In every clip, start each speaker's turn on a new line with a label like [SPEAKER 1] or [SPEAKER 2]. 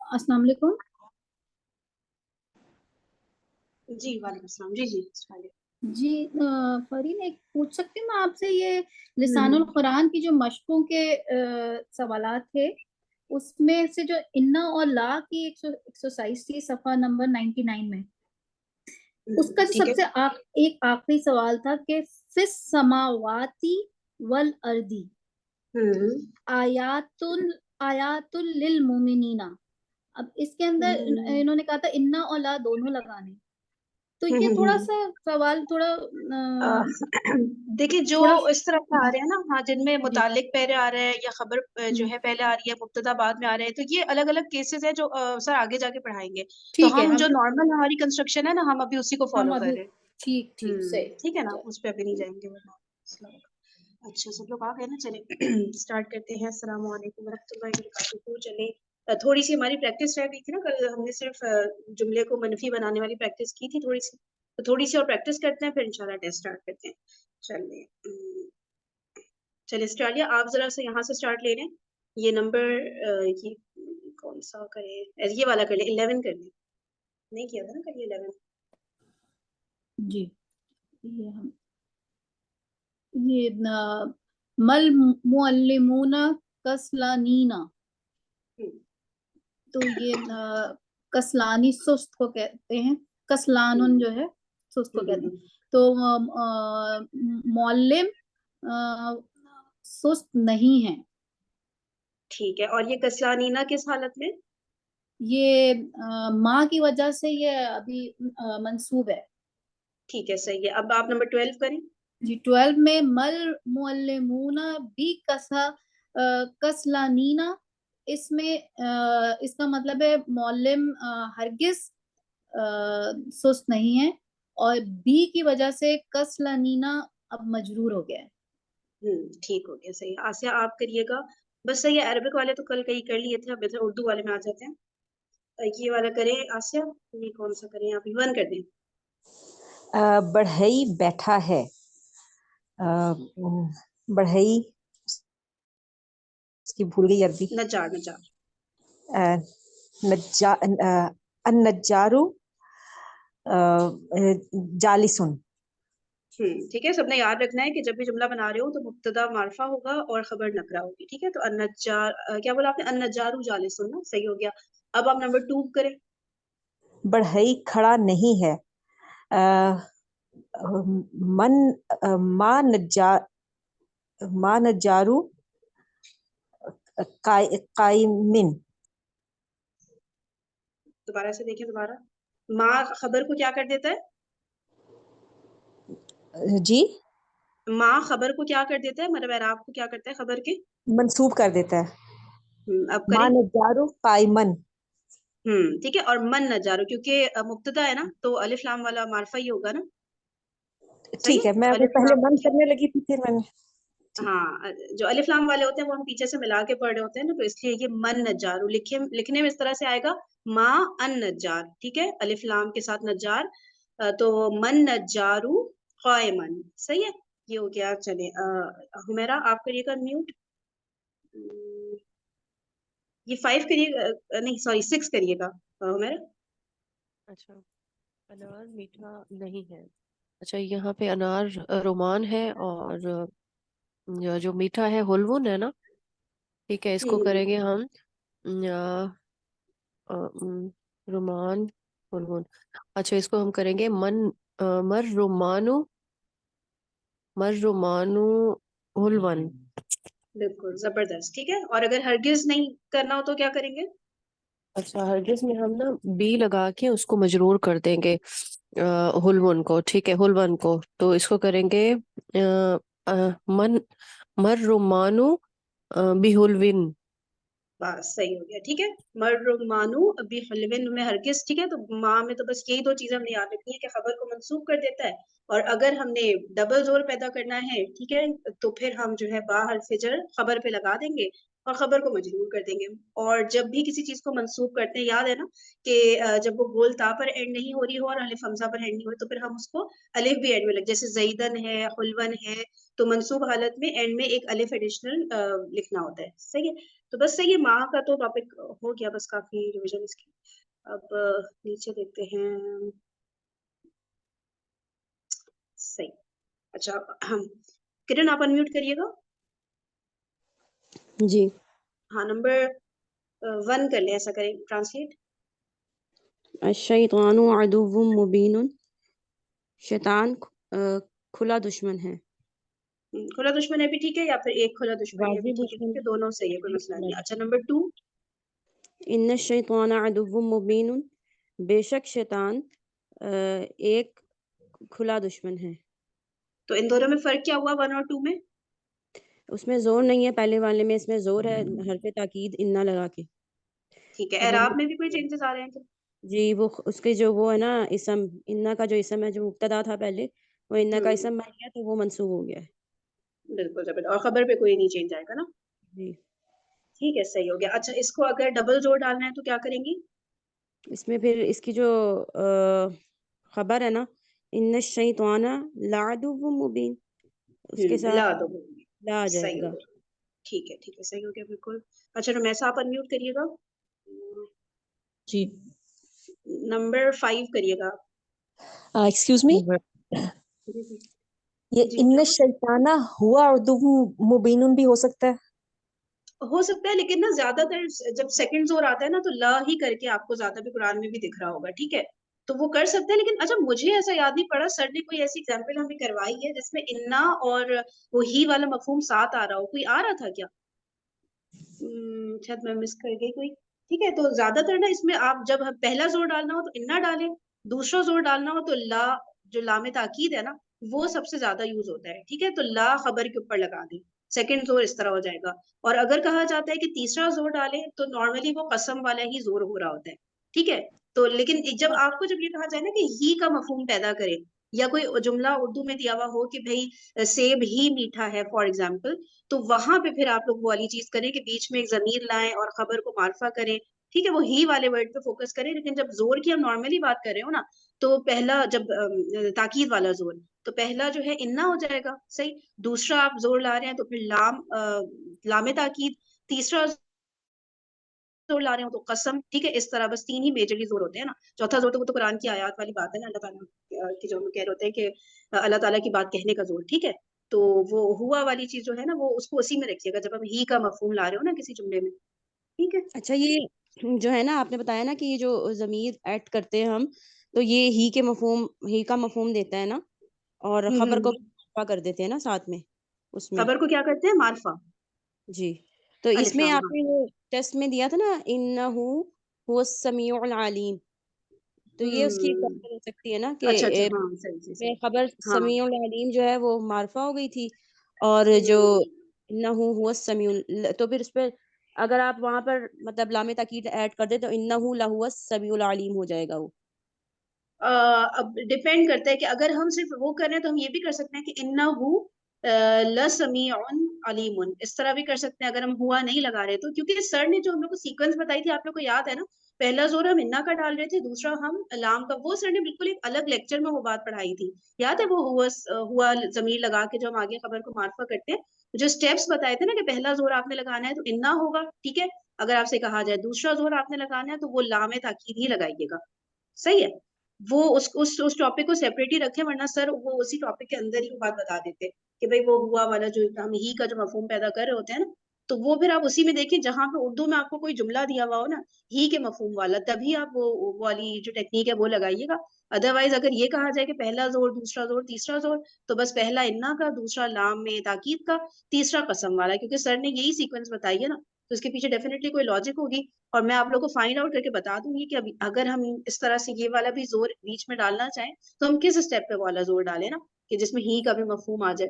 [SPEAKER 1] अस्सलाम वालेकुम।
[SPEAKER 2] जी वालेकुम सलाम। जी जी चलिए।
[SPEAKER 1] जी फरीन, एक पूछ सकती हूँ मैं आपसे, ये लिसानुल
[SPEAKER 2] हम्म।
[SPEAKER 1] कुरान की जो मशकों के सवालात थे, उसमें से जो इन्ना और ला की एक्सरसाइज थी सफा नंबर 99 में, उसका जो
[SPEAKER 2] ठीक है।
[SPEAKER 1] सबसे एक आखिरी सवाल था कि फिस समावाती वल अर्दी
[SPEAKER 2] हम्म
[SPEAKER 1] आयातुल आयातुल लिल मोमिनीना। अब इसके अंदर
[SPEAKER 2] हम्म
[SPEAKER 1] इन्होंने कहा था इन्ना और ला दोनों लगाने, तो
[SPEAKER 2] हम्म
[SPEAKER 1] ये
[SPEAKER 2] हम्म,
[SPEAKER 1] थोड़ा
[SPEAKER 2] हम्म।
[SPEAKER 1] सा सवाल थोड़ा
[SPEAKER 2] अ, देखिए जो
[SPEAKER 1] थोड़ा
[SPEAKER 2] इस तरह से आ रहे हैं ना, हाँ, जिनमें
[SPEAKER 1] जी
[SPEAKER 2] मुतालिक पहले आ रहा है या खबर जो
[SPEAKER 1] हम्म,
[SPEAKER 2] है पहले आ रही है, मुब्तदा बाद में आ रहे हैं, तो ये अलग अलग केसेस है जो सर आगे जाके पढ़ाएंगे। तो
[SPEAKER 1] ठीक है।
[SPEAKER 2] हम
[SPEAKER 1] हम
[SPEAKER 2] जो नॉर्मल हमारी कंस्ट्रक्शन है ना, हम अभी उसी को
[SPEAKER 1] हम
[SPEAKER 2] फॉलो कर
[SPEAKER 1] अभी
[SPEAKER 2] रहे हैं।
[SPEAKER 1] ठीक ठीक से
[SPEAKER 2] ठीक है ना,
[SPEAKER 1] चल।
[SPEAKER 2] उस पे अभी नहीं जाएंगे वरना मसला होगा। अच्छा सब लोग आ गए ना, चले स्टार्ट करते हैं। अस्सलाम वालेकुम रहमतुल्लाहि व बरकातुहू। चले थोड़ी सी हमारी प्रैक्टिस रह गई थी ना, कल हमने सिर्फ जुमले को मनफी बनाने वाली प्रैक्टिस की थी थोड़ी सी, तो थोड़ी सी और प्रैक्टिस करते हैं, फिर इंशाल्लाह टेस्ट स्टार्ट करते हैं। चलिए चलिए स्टार्ट लिया। आप जरा से यहाँ से स्टार्ट ले रहे हैं। ये नंबर ये कौन सा करें, ये वाला कर ले, 11 कर ले। नहीं किया था ना कल 11।
[SPEAKER 1] जी ये हम ये मल मुअल्लिमूना कसलानीना, तो ये कसलानी सुस्त को कहते हैं, कसलानुन
[SPEAKER 2] हम्म
[SPEAKER 1] जो है सुस्त को कहते हैं।
[SPEAKER 2] हम्म।
[SPEAKER 1] तो मुअल्लिम सुस्त नहीं है।
[SPEAKER 2] ठीक है, और ये कसलानीना किस हालत में?
[SPEAKER 1] ये माँ की वजह से ये अभी मंसूब है।
[SPEAKER 2] ठीक है सही है। अब आप नंबर 12 करें।
[SPEAKER 1] जी 12 में मल मुअल्लिमूना भी कसलानीना, इसमें इसका मतलब है मौलिम हरगिज सुस्त नहीं है, और बी की वजह से कसलानीना अब मजरूर हो गया है।
[SPEAKER 2] ठीक हो गया, सही है। आसिया आप करिएगा। बस सही है, अरबिक वाले तो कल कहीं कर लिए थे, अब इधर उर्दू वाले में आ जाते हैं। ये वाला करें आसिया। ये कौन सा करें, आप वन कर दें।
[SPEAKER 3] बढ़ई बैठा है। बढ़ई उसकी भूल गई अरबी।
[SPEAKER 2] नजार नजार।
[SPEAKER 3] अ, नज्जा नज्जारू जालिसुन।
[SPEAKER 2] ठीक है, सबने याद रखना है कि जब भी जुमला बना रहे हो तो मुब्तदा मारफा होगा और खबर नकरा होगी। ठीक है, तो अन्नजार क्या बोला आपने, अन्नजारू जालिसुन ना, सही हो गया। अब आप नंबर 2 करें।
[SPEAKER 3] बढ़ई खड़ा नहीं है। अ, मन माँ नज्जा माँ नज्जारू काइमिन।
[SPEAKER 2] दोबारा से देखें, दोबारा। माँ खबर को क्या कर देता है?
[SPEAKER 3] जी,
[SPEAKER 2] माँ खबर को क्या कर देता है, मतलब एराब को क्या करता है खबर के?
[SPEAKER 3] मंसूब कर देता है।
[SPEAKER 2] अब
[SPEAKER 3] माँ
[SPEAKER 2] करें।
[SPEAKER 3] नज्जारू काइमन।
[SPEAKER 2] ठीक है, और मन नजारो क्योंकि मुब्तदा है ना, तो अलिफ लाम वाला मारफा ही होगा ना। सही है,
[SPEAKER 3] ठीक है, मैं
[SPEAKER 2] तो
[SPEAKER 3] अभी
[SPEAKER 2] अलिफ
[SPEAKER 3] पहले
[SPEAKER 2] लाम
[SPEAKER 3] मन
[SPEAKER 2] की।
[SPEAKER 3] करने लगी थी, फिर मैंने। ठीक।
[SPEAKER 2] हाँ, जो अलिफ लाम वाले होते हैं वो हम पीछे से मिला के पढ़ रहे होते हैं ना, तो इसलिए ये मन नजारू लिखने में इस तरह से आएगा। माँ अन नज्जार, ठीक है, अलिफ लाम के साथ नज्जार। तो मन नज्जारू क़ाइमन। सही है, ये हो गया। चले हुमेरा आप करिएगा म्यूट। ये 5 करिएगा, नहीं सॉरी 6 करिएगा हुमेरा।
[SPEAKER 4] अच्छा, अनार मीठा नहीं है। अच्छा, यहाँ पे अनार रोमान है, और जो मीठा है हुलवुन है ना। ठीक है, इसको
[SPEAKER 2] हम्म
[SPEAKER 4] करेंगे हम रोमान हुलवुन। अच्छा, इसको हम करेंगे मर रोमानु मर रोमानु हुलवन।
[SPEAKER 2] बिल्कुल जबरदस्त, ठीक है। और अगर हरगिज नहीं करना हो तो क्या करेंगे?
[SPEAKER 4] अच्छा, हरगिज में हम ना बी लगा के उसको मजरूर कर देंगे, हुलवन को। ठीक है, हुलवन को तो इसको करेंगे मन मर रोमानु बिहुलविन।
[SPEAKER 2] बस सही हो गया, ठीक है। मर्र मानू अभी हलविन में हरगिज, ठीक है। तो माँ में तो बस यही दो चीजें हमने याद रखनी है कि खबर को मंसूब कर देता है, और अगर हमने डबल जोर पैदा करना है, ठीक है, तो फिर हम जो है बा हर्फ फिजर खबर पे लगा देंगे और खबर को मजरूर कर देंगे। और जब भी किसी चीज को मंसूब करते हैं, याद है ना कि जब वो गोल ता पर एंड नहीं हो रही हो और अलिफ हमजा पर एंड नहीं हो रही, तो फिर हम उसको अलिफ भी एंड में लग, जैसे जईदन है, हुलवन है, तो मंसूब हालत में एंड में एक अलिफ एडिशनल लिखना होता है। सही है। तो बस सही है, माँ का तो टॉपिक हो गया, बस काफी रिविजन इसकी। अब नीचे देखते हैं। सही। अच्छा, हम किरण आप अनम्यूट करिएगा।
[SPEAKER 3] जी।
[SPEAKER 2] हाँ, नंबर 1 कर ले, ऐसा करें ट्रांसलेट।
[SPEAKER 5] अश्शैतानु अदुव्वुम मुबीनुन, शैतान खुला दुश्मन है।
[SPEAKER 2] खुला दुश्मन है भी ठीक है, या फिर एक खुला दुश्मन है भी
[SPEAKER 5] वाज़िह
[SPEAKER 2] ठीक है,
[SPEAKER 5] दुश्मन
[SPEAKER 2] क्योंकि दोनों सही है, कोई
[SPEAKER 5] एक
[SPEAKER 2] मसला
[SPEAKER 5] खुला
[SPEAKER 2] नहीं। अच्छा, नंबर 2।
[SPEAKER 5] इन्न शैतान अदुव्वुम मुबीनुन, बेशक शैतान एक खुला दुश्मन है।
[SPEAKER 2] तो इन दोनों में फर्क क्या हुआ 1 और 2 में?
[SPEAKER 5] उसमें जोर नहीं है, पहले वाले में, इसमें जोर है हरफ ताकीद इन्ना लगा के।
[SPEAKER 2] ठीक है,
[SPEAKER 5] तो वो
[SPEAKER 2] एराब में भी कोई चेंजेस आ रहे हैं क्या?
[SPEAKER 5] जी, वो उसके जो वो है ना इसम, इन्ना का जो इसम है, जो मुब्तदा था पहले, वो इन्ना का इसम बन गया, तो वो मंसूब हो गया है।
[SPEAKER 2] बिल्कुल जब, और खबर पे कोई नहीं चेंज आएगा ना।
[SPEAKER 5] जी।
[SPEAKER 2] ठीक है, सही हो गया। अच्छा, इसको अगर डबल जोड़ डालना है तो क्या करेंगी?
[SPEAKER 5] इसमें फिर इसकी जो खबर है ना, इन्न शैताना लअदुव्वुम मुबीन, उसके साथ
[SPEAKER 2] ला दो।
[SPEAKER 5] ला आ
[SPEAKER 2] सही हो
[SPEAKER 5] जाएगा।
[SPEAKER 2] गया। ठीक है, ठीक है, सही हो गया बिल्कुल। अच्छा, रमेशा आप अनम्यूट करिएगा।
[SPEAKER 3] जी।
[SPEAKER 2] नंबर 5 करिएगा।
[SPEAKER 3] एक्सक्यूज मी,
[SPEAKER 2] जी जी।
[SPEAKER 3] ये
[SPEAKER 2] जी, क्या
[SPEAKER 3] इन्न
[SPEAKER 2] हुआ?
[SPEAKER 3] शैताना हुआ उर्दू मुबीनुन भी हो सकता है।
[SPEAKER 2] हो सकता है, लेकिन ना ज्यादातर जब सेकंड जोर आता है ना, तो ला ही करके आपको ज्यादा भी कुरान में भी दिख रहा होगा, ठीक है। तो वो कर सकते हैं, लेकिन अच्छा मुझे ऐसा याद नहीं पड़ा सर ने कोई ऐसी एग्जांपल हमें करवाई है जिसमें इन्ना और वो ही वाला मफहूम साथ आ रहा हो, कोई आ रहा था क्या? शायद मैं मिस कर गई कोई। ठीक है, तो ज्यादातर ना इसमें आप जब पहला जोर डालना हो तो इन्ना डालें, दूसरा जोर डालना हो तो ला, जो लामे ताकीद है ना, वो सबसे ज्यादा यूज होता है, ठीक है। तो ला खबर के ऊपर लगा दें, सेकंड जोर इस तरह हो जाएगा। और अगर कहा जाता है कि तीसरा जोर डालें, तो नॉर्मली वो कसम वाला ही जोर हो रहा होता है, ठीक है। तो लेकिन जब आपको जब ये कहा जाए ना कि ही का मफहूम पैदा करे, या कोई जुमला उर्दू में दिया हुआ हो कि भाई सेब ही मीठा है फॉर एग्जाम्पल, तो वहां पे फिर आप लोग वो वाली चीज करें कि बीच में एक जमीर लाएं और खबर को मार्फा करें, ठीक है। वो ही वाले वर्ड पे फोकस करें। लेकिन जब जोर की हम नॉर्मली बात कर रहे हो ना, तो पहला जब ताकीद वाला जोर, तो पहला जो है इन्ना हो जाएगा, सही। दूसरा आप जोर ला रहे हैं तो फिर लामे ताकीद। तीसरा जोर ला रहे हो तो कसम, ठीक है। इस तरह बस 3 ही मेजरली जोर होते हैं ना। चौथा जोर तो वो तो कुरान की आयत वाली बात है ना, अल्लाह ताला की जो हम कह रहे होते हैं कि अल्लाह ताला की बात कहने का जोर, ठीक है। तो वो हुआ वाली चीज जो है ना, वो उसको उसी में रखिएगा जब हम ही का मफहूम ला रहे हो ना किसी जुमले में, ठीक है।
[SPEAKER 5] अच्छा, ये जो है ना, आपने बताया ना कि ये जो जमीर ऐड करते हैं हम, तो ये ही के मफहूम, ही का मफहूम देता है ना, और खबर को कर देते हैं ना साथ में उसमें।
[SPEAKER 2] खबर को क्या करते हैं? मार्फा।
[SPEAKER 5] जी। तो
[SPEAKER 2] अलिफ
[SPEAKER 5] इसमें
[SPEAKER 2] लाम, हाँ।
[SPEAKER 5] आपने वो टेस्ट में दिया था ना, इन्नहु हुवस समीउल अलीम, तो ये उसकी
[SPEAKER 2] हम्म।
[SPEAKER 5] एग्जांपल हो सकती है ना कि
[SPEAKER 2] अच्छा अच्छा, हाँ, सही सही सही।
[SPEAKER 5] में खबर
[SPEAKER 2] हाँ।
[SPEAKER 5] समीउल अलीम जो है वो मार्फा हो गई थी, और जो
[SPEAKER 2] हम्म।
[SPEAKER 5] इन्नहु हुवस समीउल, तो फिर उस पर अगर आप वहां पर मतलब लामे ताकीद ऐड कर दे, तो इन्नहु लहुवस समीउल अलीम हो जाएगा वो।
[SPEAKER 2] अब डिपेंड करता है कि अगर हम सिर्फ वो कर रहे हैं तो हम ये भी कर सकते हैं कि इन्नहु लसमीउन अलीमुन, इस तरह भी कर सकते हैं अगर हम हुआ नहीं लगा रहे तो। क्योंकि सर ने जो हम लोग को सीक्वेंस बताई थी, आप लोग को याद है ना, पहला जोर हम इन्ना का डाल रहे थे, दूसरा हम लाम का। वो सर ने बिल्कुल एक अलग लेक्चर में वो बात पढ़ाई थी, याद है? वो हुआ जमीर लगा के जो हम आगे खबर को मार्फा करते हैं, जो स्टेप्स बताए थे ना कि पहला जोर आपने लगाना है तो इन्ना होगा, ठीक है। अगर आपसे कहा जाए दूसरा जोर आपने लगाना है तो वो लाम ताकीद ही लगाइएगा, सही है। वो उस टॉपिक को सेपरेट ही रखें, वरना सर वो उसी टॉपिक के अंदर ही वो बात बता देते कि भाई वो हुआ वाला जो हम ही का जो मफहूम पैदा कर रहे होते हैं ना, तो वो फिर आप उसी में देखें जहां पे उर्दू में आपको कोई जुमला दिया हुआ हो ना ही के मफहूम वाला, तभी आप वो वाली जो टेक्निक है वो लगाइएगा। अदरवाइज अगर ये कहा जाए कि पहला जोर, दूसरा जोर, तीसरा जोर, तो बस पहला इन्ना का, दूसरा लाम में ताकीद का, तीसरा कसम वाला, क्योंकि सर ने यही सीक्वेंस बताई है ना, तो इसके पीछे डेफिनेटली कोई लॉजिक होगी। और मैं आप लोग को फाइंड आउट करके बता दूंगी कि अभी अगर हम इस तरह से ये वाला भी जोर बीच में डालना चाहें, तो हम किस स्टेप पे वाला जोर डालें ना, कि जिसमें ही का भी मफहूम आ जाए,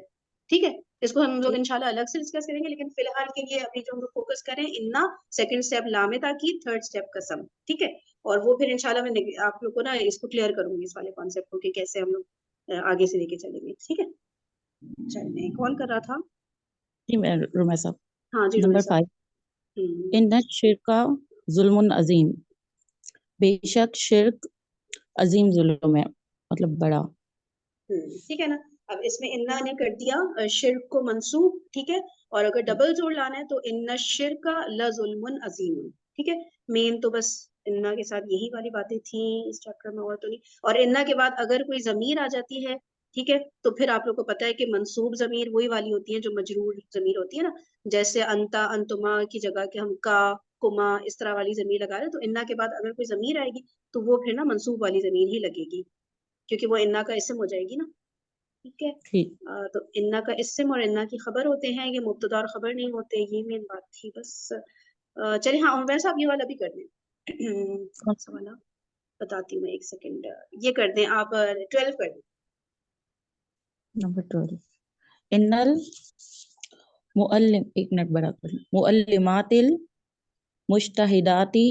[SPEAKER 2] ठीक है। इसको हम लोग
[SPEAKER 5] ठीक।
[SPEAKER 2] इंशाल्लाह अलग से डिस्कस करेंगे, लेकिन फिलहाल के लिए अभी जो हम लोग फोकस करें इन्ना, सेकंड स्टेप लामे ताकीद, थर्ड स्टेप कसम, ठीक है। और वो फिर इंशाल्लाह मैं आप लोग को ना इसको क्लियर करूंगी, इस वाले कॉन्सेप्ट को कि कैसे हम लोग आगे से लेके चलेंगे, ठीक है। चलिए, कौन कर रहा था?
[SPEAKER 6] जी मैं रुमै साहब,
[SPEAKER 2] हाँ जी, रुमेश
[SPEAKER 6] नंबर
[SPEAKER 2] साहब।
[SPEAKER 6] 5, इन्न शिरका जुल्मुन अजीम, बेशक शिर्क अजीम जुल्म है, मतलब बड़ा।
[SPEAKER 2] ठीक है ना। अब इसमें इन्ना ने कर दिया शिर्क को मंसूब, ठीक है। और अगर डबल जोड़ लाना है तो इन्ना शिरका लजुल्मुन अजीम। ठीक है, मेन तो बस इन्ना के साथ यही वाली बातें थी इस चैप्टर में, और तो नहीं। और इन्ना के बाद अगर कोई जमीर आ जाती है, ठीक है, तो फिर आप लोग को पता है कि मंसूब जमीर वही वाली होती है जो मजरूर जमीर होती है ना, जैसे अंता अंतुमा की जगह के हम का कुमा इस तरह वाली जमीर लगा रहे हैं, तो इन्ना के बाद अगर कोई जमीर आएगी तो वो फिर ना मंसूब वाली जमीर ही लगेगी, क्योंकि वो इन्ना का इसम हो जाएगी ना। ठीक है,
[SPEAKER 6] ठीक।
[SPEAKER 2] तो इन्ना का इसम और इन्ना की खबर होते हैं, ये मुब्तदा और खबर नहीं होते, ये मेन बात थी बस। चलिए हाँ, और वैसा आप ये वाला भी कर दें। कौन सा वाला बताती हूँ मैं, एक सेकंड। ये कर दें आप, 12 कर दें।
[SPEAKER 6] नंबर 12 इन्नल मुअल्लिम, एक मिनट बड़ा कर, मुअल्लिमातिल मुज्तहिदाती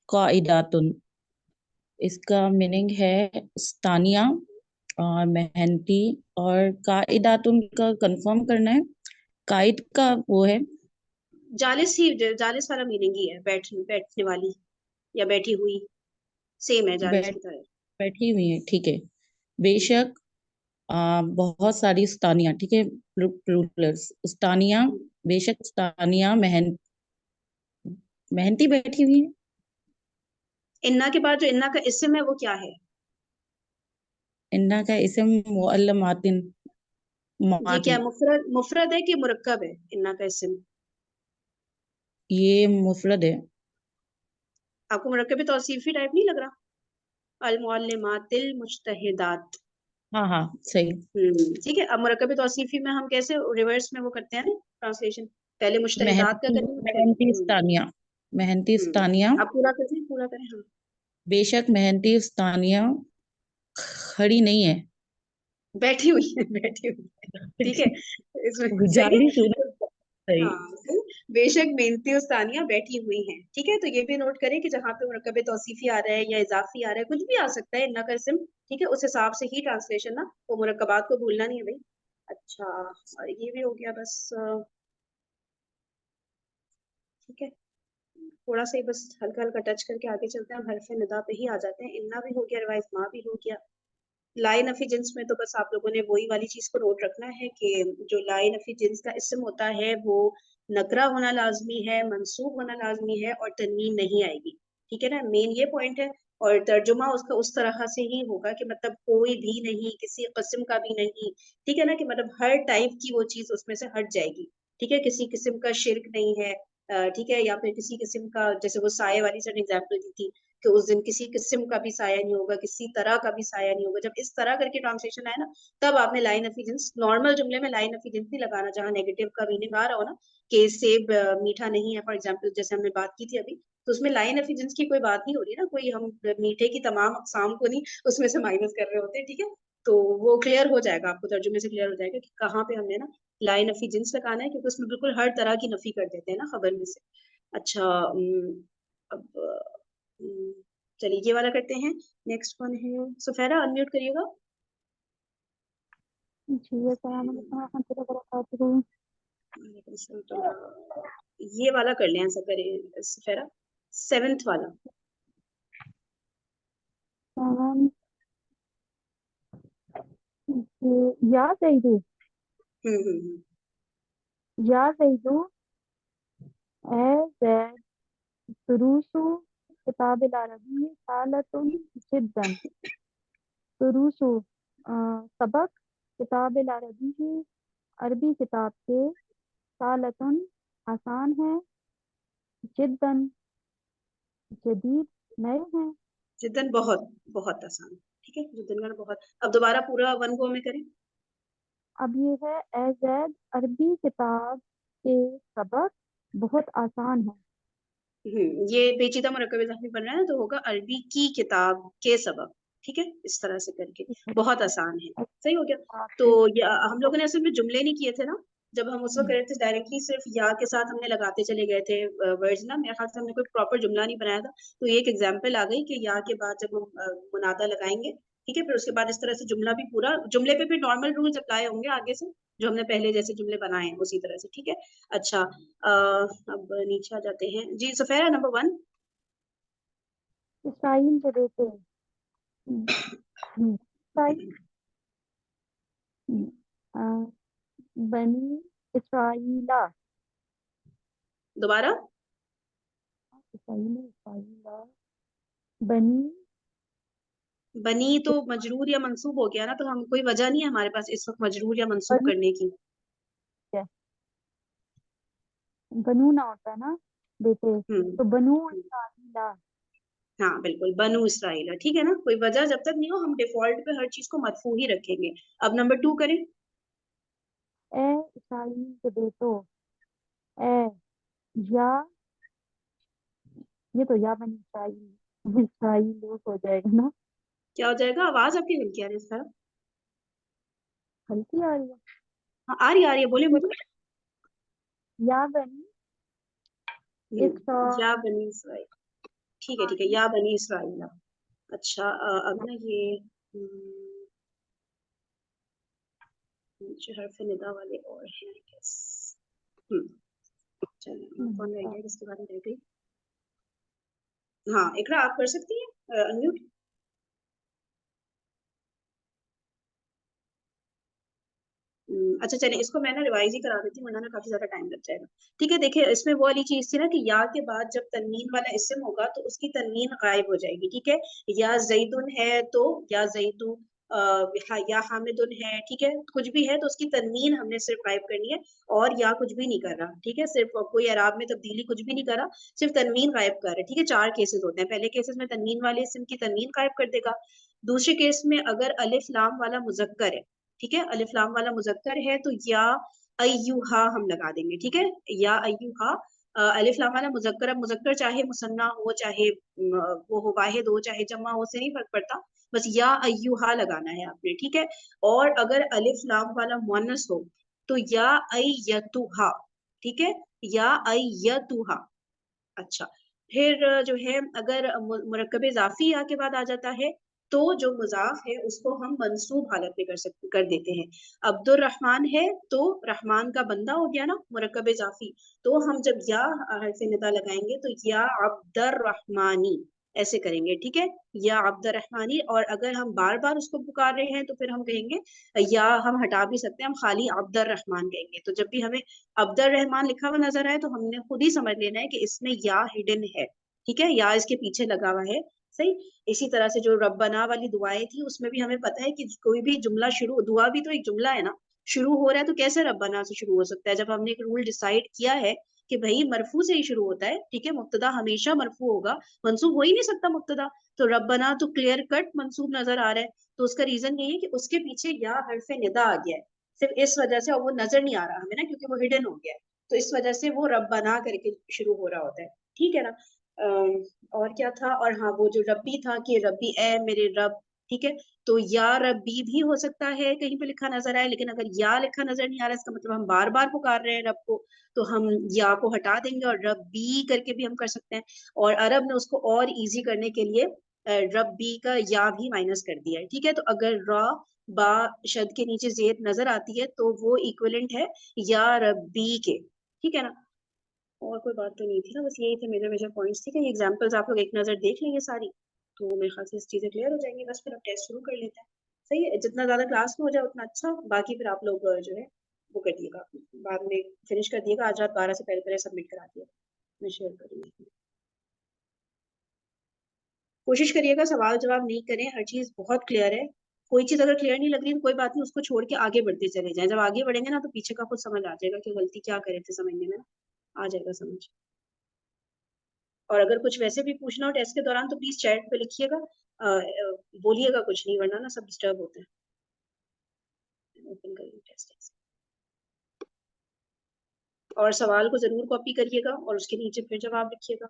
[SPEAKER 6] काइदातुन, इसका मीनिंग है स्तानिया और मेहनती, और काइदातुन का कंफर्म करना है, काइद का वो है
[SPEAKER 2] जालिस ही, जालिस वाला मीनिंग ही है, बैठने वाली या बैठी हुई, सेम है जालिस
[SPEAKER 6] बैठ
[SPEAKER 2] की तरह।
[SPEAKER 6] बैठी हुई है। ठीक है, बेशक बहुत सारी स्तानिया, ठीक है, प्लूरल्स, स्तानिया, बेशक स्तानिया मेहनती बैठी हुई है।
[SPEAKER 2] इन्ना के बाद जो इन्ना का इसम है वो क्या है?
[SPEAKER 6] इन्ना का इसम मुअल्लमातिन,
[SPEAKER 2] ये क्या
[SPEAKER 6] मातिन,
[SPEAKER 2] मुफरद मुफरद है कि मुरक्कब है इन्ना का इसम?
[SPEAKER 6] ये मुफरद है।
[SPEAKER 2] आपको मुरक्कब तौसीफी टाइप नहीं लग रहा? अल मुअल्लिमातिल मुज्तहिदात।
[SPEAKER 6] हाँ हाँ सही।
[SPEAKER 2] ठीक है, अब मुरक्कब तौसीफी में हम कैसे रिवर्स में वो करते हैं ना ट्रांसलेशन, पहले मुज्तहिदात का
[SPEAKER 6] मेहनती
[SPEAKER 2] करेंगे फिर
[SPEAKER 6] मेहनती स्तानिया, मेहनती स्तानिया,
[SPEAKER 2] आप पूरा करें, पूरा करें हाँ।
[SPEAKER 6] बेशक मेहनती स्तानिया खड़ी नहीं है।
[SPEAKER 2] बैठी हुई है, बैठी हुई है, ठीक है, इसमें सही
[SPEAKER 6] गुजारिश
[SPEAKER 2] है।
[SPEAKER 6] होना सही।
[SPEAKER 2] हाँ सही। बेशक मेहनती उस्तानियां बैठी हुई हैं, ठीक है, तो ये भी नोट करें कि जहाँ पे मुरक्कब तौसीफी आ रहा है या इजाफी आ रहा है, कुछ भी आ सकता है इन्ना का इसम, ठीक है, उस हिसाब से ही ट्रांसलेशन ना, वो मुरक्कबात को भूलना नहीं है भाई। अच्छा, और ये भी हो गया बस। ठीक है, थोड़ा सा ही बस हल्का हल्का टच करके आगे चलते हैं, हम हरफ निदा पे ही आ जाते हैं। इन्ना भी हो गया रिवाइज, माँ भी हो गया। लाई नफी जिन्स में तो बस आप लोगों ने वही वाली चीज को नोट रखना है कि जो लाई नफी जिन्स का इसम होता है वो नकरा होना लाजमी है, मंसूब होना लाजमी है, और तनवीन नहीं आएगी। ठीक है ना, मेन ये पॉइंट है। और तर्जुमा उसका उस तरह से ही होगा कि मतलब कोई भी नहीं, किसी किस्म का भी नहीं, ठीक है ना, कि मतलब हर टाइप की वो चीज उसमें से हट जाएगी। ठीक है, किसी किस्म का शिरक नहीं है, ठीक है, या फिर किसी किस्म का, जैसे वो साये वाली सर एग्जाम्पल दी थी कि उस दिन किसी किस्म का भी साया नहीं होगा, किसी तरह का भी साया नहीं होगा। जब इस तरह करके ट्रांसलेशन आए ना, तब आपने लाइन एफिजेंस, नॉर्मल जुमले में लाइन एफिजेंस नहीं लगाना, जहाँ नेगेटिव का मीनिंग आ रहा हो ना, कि सेब मीठा नहीं है फॉर एग्जाम्पल, जैसे हमने बात की थी अभी, तो उसमें लाइन एफिजेंस की कोई बात नहीं हो रही ना, कोई हम मीठे की तमाम अकसाम को नहीं उसमें से माइनस कर रहे होते, ठीक है। तो वो क्लियर हो जाएगा आपको, तर्जुमे से क्लियर हो जाएगा कि कहाँ पे हमने ना लाइन एफिजेंस लगाना है, क्योंकि उसमें बिल्कुल हर तरह की नफी कर देते हैं ना खबर में से। अच्छा, अब चलिए ये वाला करते हैं। नेक्स्ट वन है सुफेरा, अनम्यूट करिएगा।
[SPEAKER 7] जी अस्सलाम वालेकुम रहमतुल्लाहि व बरकातुहू।
[SPEAKER 2] वालेकुम अस्सलाम। ये वाला कर लें, ऐसा करें सुफेरा, 7th वाला।
[SPEAKER 7] सेवन, या ज़ैदू,
[SPEAKER 2] हम्म।
[SPEAKER 7] या ज़ैदू, ए ज़ैद, दुरूसु किताबिल अरबी सालतुन जिद्दन। दुरूसु सबक, किताबिल अरबी ही, अरबी किताब के, सालतुन आसान है, जिद्दन जदीद नए हैं।
[SPEAKER 2] जिद्दन बहुत बहुत आसान, ठीक है, जिद्दन का बहुत। अब दोबारा पूरा वन गो में करें।
[SPEAKER 7] अब ये है, ए ज़ैद, अरबी किताब के सबक बहुत आसान है।
[SPEAKER 2] ये पेचीदा मुरक्कब इज़ाफ़ी बन रहा है तो होगा अरबी की किताब के सबक, ठीक है, इस तरह से करके बहुत आसान है। सही हो गया। तो
[SPEAKER 7] आपके
[SPEAKER 2] हम लोगों ने असल में जुमले नहीं किए थे ना, जब हम उस वक्त करे थे डायरेक्टली सिर्फ या के साथ हमने लगाते चले गए थे वर्ड्स ना, मेरे ख्याल से हमने कोई प्रॉपर जुमला नहीं बनाया था। तो ये एक एग्जांपल आ गई कि या के बाद जब हम मुनादा लगाएंगे, ठीक है, फिर उसके बाद इस तरह से जुमला भी पूरा, जुमले पे फिर नॉर्मल रूल्स अप्लाई होंगे आगे से, जो हमने पहले जैसे जुमले बनाए हैं उसी तरह से, ठीक है। अच्छा, अब नीचे आ जाते हैं जी, सफेरा नंबर 1।
[SPEAKER 7] इसराइल के बेटे, इसराइल, बनी इसराइला,
[SPEAKER 2] दोबारा।
[SPEAKER 7] इसराइला, बनी,
[SPEAKER 2] बनी तो मजरूर या मंसूब हो गया ना, तो हम कोई वजह नहीं है हमारे पास इस वक्त मजरूर या मंसूब
[SPEAKER 7] बनी
[SPEAKER 2] करने की।
[SPEAKER 7] है, बनू ना होता है ना बेटे,
[SPEAKER 2] हम्म
[SPEAKER 7] तो बनू
[SPEAKER 2] हम्म,
[SPEAKER 7] इसराइला।
[SPEAKER 2] हाँ बिल्कुल, बनु इसराइल, ठीक है ना, कोई वजह जब तक नहीं हो हम डिफॉल्ट पे हर चीज को मरफू ही रखेंगे। अब नंबर 2 करें।
[SPEAKER 7] ए इसराइल के बेटो, ए या, ये तो या बनी इसराइल, इसराइल हो जाएगा ना।
[SPEAKER 2] क्या हो जाएगा? आवाज आपकी हल्की आ रही है इस तरफ।
[SPEAKER 7] हल्की आ रही है।
[SPEAKER 2] हाँ आ रही है, बोले बोले।
[SPEAKER 7] या बनी
[SPEAKER 2] या बनी इसराइल, ठीक है,
[SPEAKER 7] इसराइल,
[SPEAKER 2] या बनी इसराइल। अच्छा अब ना ये नीचे हर्फ निदा वाले और हैं आई गेस। चलिए कौन रह गया जिसके बारे में रह गई? हाँ इकरा आप कर सकती हैं अनम्यूट। अच्छा चलिए इसको मैं ना रिवाइज ही करा देती हूँ वरना ना काफी ज्यादा टाइम लग जाएगा। ठीक है, देखिए इसमें वो वाली चीज थी ना कि या के बाद जब तनवीन वाला इस्म होगा तो उसकी तनवीन गायब हो जाएगी, ठीक है। या जैदुन है तो या जैदू, या हामिदुन है, ठीक है, कुछ भी है तो उसकी तनवीन हमने सिर्फ गायब करनी है। और या कुछ भी नहीं कर रहा, ठीक है, सिर्फ कोई एराब में तब्दीली कुछ भी नहीं कर रहा, सिर्फ तनवीन गायब कर रहा है, ठीक है। 4 केसेस होते हैं, पहले केसेस में तनवीन वाले इस्म की तनवीन गायब कर देगा। दूसरे केस में अगर अलिफ लाम वाला मुजक्कर है, ठीक है, अलिफ लाम वाला मुजक्कर है तो या अय्युहा हम लगा देंगे, ठीक है। या अय्युहा अलिफ लाम वाला मुजक्कर, अब मुजक्कर चाहे मुसन्ना हो चाहे वो हो वाहिद हो चाहे जमा हो, से नहीं फर्क पड़ता, बस या अय्युहा लगाना है आपने, ठीक है। और अगर अलिफ लाम वाला मुअन्नस हो तो या अय्यतुहा, ठीक है, या अय्यतुहा। अच्छा, फिर जो है अगर मुरक्कब इजाफी या के बाद आ जाता है तो जो मुजाफ है उसको हम मंसूब हालत में कर देते हैं। अब्दुर रहमान है तो रहमान का बंदा हो गया ना मुरक्कब इजाफी, तो हम जब या हर्फ निदा लगाएंगे तो या अब्दुर रहमानी ऐसे करेंगे, ठीक है, या अब्दुर रहमानी। और अगर हम बार बार उसको पुकार रहे हैं तो फिर हम कहेंगे, या हम हटा भी सकते हैं, हम खाली अब्दुर रहमान कहेंगे। तो जब भी हमें अब्दुल रहमान लिखा हुआ नजर आए तो हमने खुद ही समझ लेना है कि इसमें या हिडन है, ठीक है, या इसके पीछे लगा हुआ है। सही। इसी तरह से जो रब्बना वाली दुआएं थी उसमें भी हमें पता है कि कोई भी जुमला शुरू, दुआ भी तो एक जुमला है ना, शुरू हो रहा है तो कैसे रब्बना से शुरू हो सकता है, जब हमने एक रूल डिसाइड किया है कि भाई मरफू से ही शुरू होता है, ठीक है, मुब्तदा हमेशा मरफू होगा, मंसूब हो ही नहीं सकता मुब्तदा। तो रब्बना तो क्लियर कट मंसूब नजर आ रहा है, तो उसका रीजन यही है कि उसके पीछे या हर्फ निदा आ गया है, सिर्फ इस वजह से, और वो नजर नहीं आ रहा हमें ना क्योंकि वो हिडन हो गया है, तो इस वजह से वो रब बना करके शुरू हो रहा होता है, ठीक है ना। और क्या था, और हाँ वो जो रब्बी था कि रब्बी ए मेरे रब, ठीक है, तो या रब्बी भी हो सकता है कहीं पे लिखा नजर आए, लेकिन अगर या लिखा नजर नहीं आ रहा है इसका मतलब हम बार बार पुकार रहे हैं रब को, तो हम या को हटा देंगे और रब्बी करके भी हम कर सकते हैं। और अरब ने उसको और इजी करने के लिए रब्बी का या भी माइनस कर दिया है, ठीक है। तो अगर रॉ बा शद के नीचे जेर नजर आती है तो वो इक्विवेलेंट है या रब्बी के, ठीक है ना। और कोई बात तो नहीं थी ना, बस यही थे मेजर मेजर पॉइंट्स, ठीक है। ये एग्जांपल्स आप लोग एक नजर देख लेंगे सारी, तो मेरे ख्याल से चीजें क्लियर हो जाएंगी, बस फिर अब टेस्ट शुरू कर लेते हैं। सही है, जितना ज्यादा क्लास में हो जाए उतना अच्छा, बाकी फिर आप लोग जो है वो कर दिएगा, बाद में फिनिश कर दिएगा, आज रात 12 से पहले पहले सबमिट करा दिएगा, मैं शेयर करूंगी। कोशिश करिएगा सवाल जवाब नहीं करें, हर चीज बहुत क्लियर है। कोई चीज अगर क्लियर नहीं लग रही तो कोई बात नहीं, उसको छोड़ के आगे बढ़ते चले जाएं, जब आगे बढ़ेंगे ना तो पीछे का खुद समझ आ जाएगा कि गलती क्या करे थे समझने में ना, आ जाएगा समझ। और अगर कुछ वैसे भी पूछना हो टेस्ट के दौरान तो प्लीज चैट पे लिखिएगा, बोलिएगा कुछ नहीं वरना ना सब डिस्टर्ब होते हैं। ओपन करिए टेस्ट और सवाल को जरूर कॉपी करिएगा और उसके नीचे फिर जवाब लिखिएगा।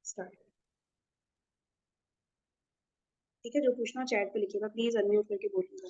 [SPEAKER 2] स्टार्ट, ठीक है, जो पूछना चैट पे लिखिएगा, प्लीज अनम्यूट करके बोलिएगा।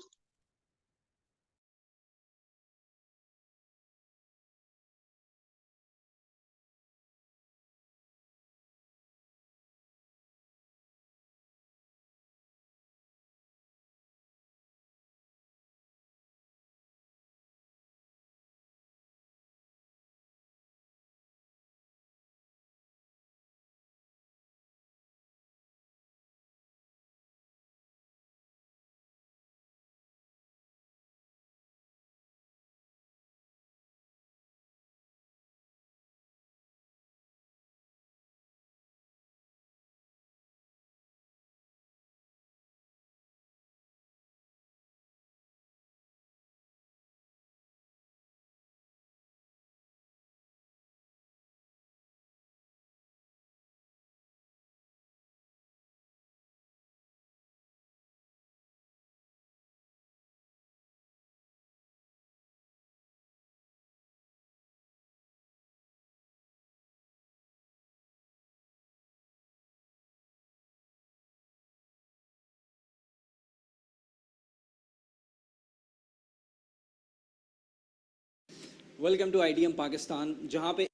[SPEAKER 8] वेलकम टू आईडीएम पाकिस्तान, जहाँ पे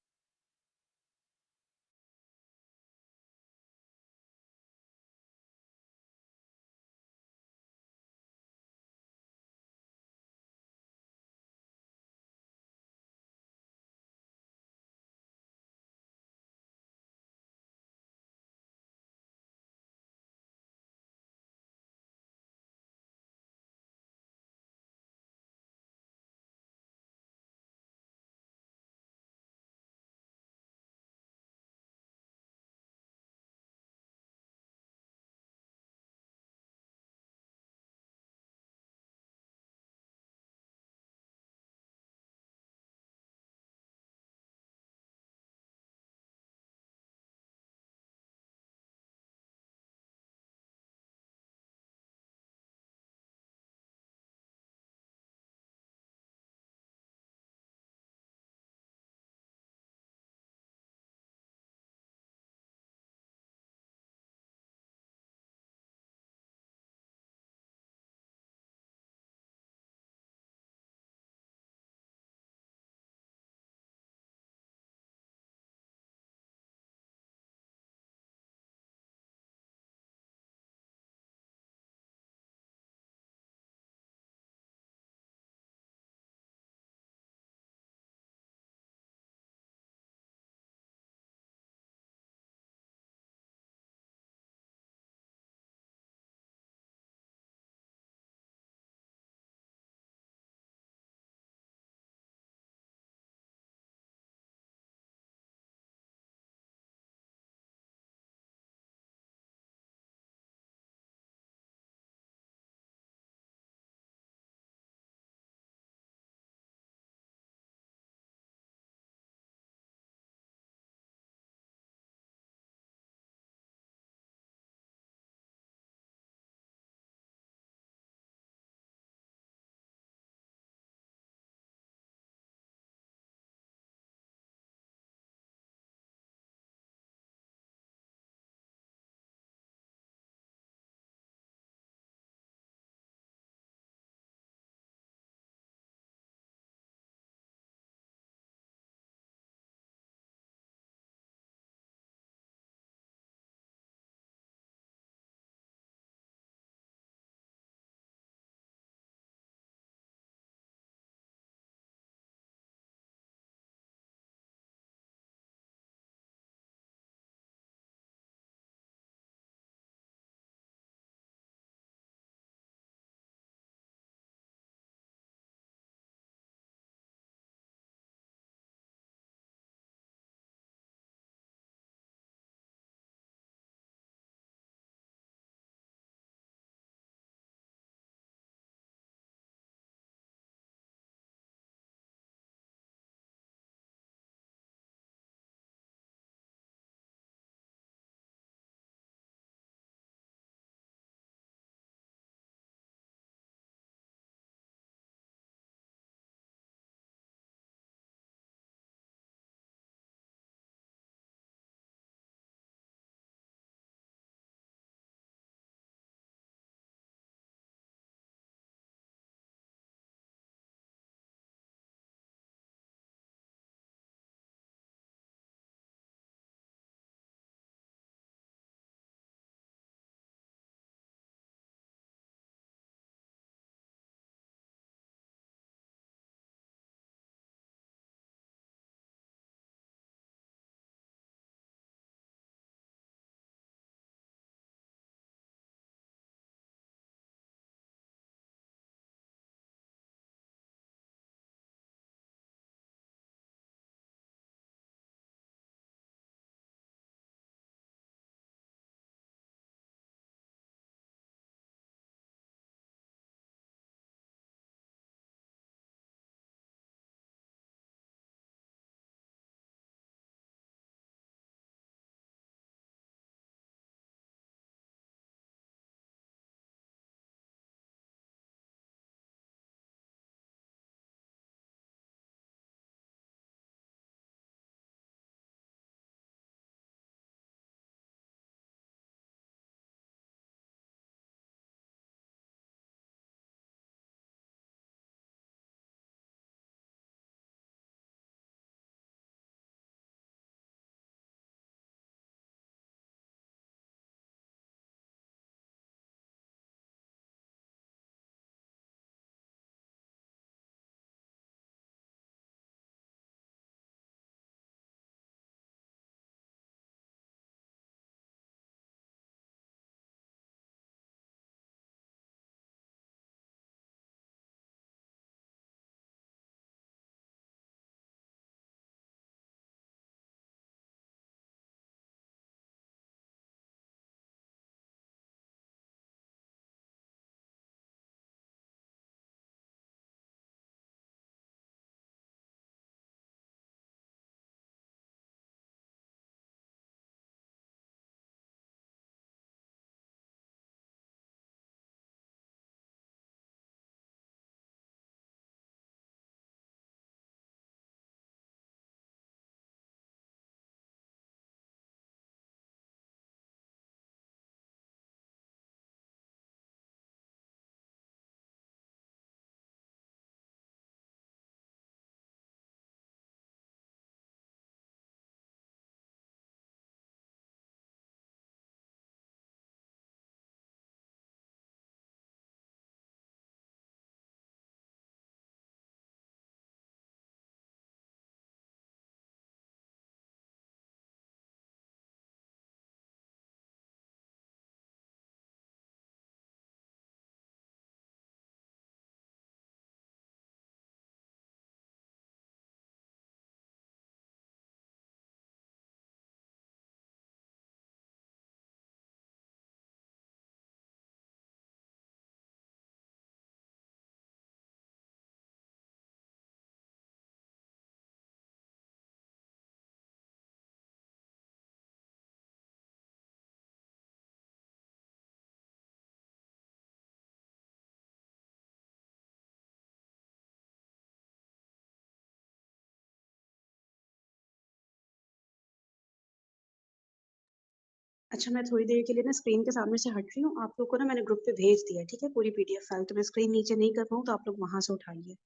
[SPEAKER 2] अच्छा, मैं थोड़ी देर के लिए ना स्क्रीन के सामने से हट रही हूँ। आप लोग को ना मैंने ग्रुप पे भेज दिया है, ठीक है? पूरी पीडीएफ फाइल, तो मैं स्क्रीन नीचे नहीं कर पाऊँ तो आप लोग वहाँ से उठाइए।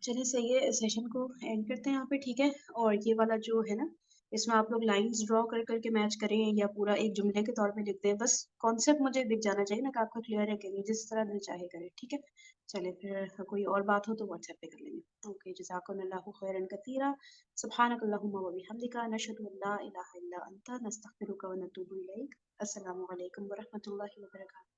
[SPEAKER 2] चलिए सही है, सेशन को एंड करते हैं यहाँ पे, ठीक है। और ये वाला जो है ना, इसमें आप लोग लाइंस ड्रॉ कर करके मैच करें या पूरा एक जुमले के तौर पे लिखते हैं, बस कॉन्सेप्ट मुझे दिख जाना चाहिए ना कि आपको क्लियर है कि नहीं, जिस तरह दिल चाहे करें, ठीक है। चलिए फिर कोई और बात हो तो व्हाट्सएप पे कर लेंगे। ओके, जज़ाकुमुल्लाहु खैरन कसीरा, सुब्हानकल्लाहुम्मा व बिहम्दिका, नशहदु अन ला इलाहा इल्ला अंता, नस्तगफिरुका व नतूबु इलैक। अस्सलामु अलैकुम व रहमतुल्लाहि व बरकातुहू।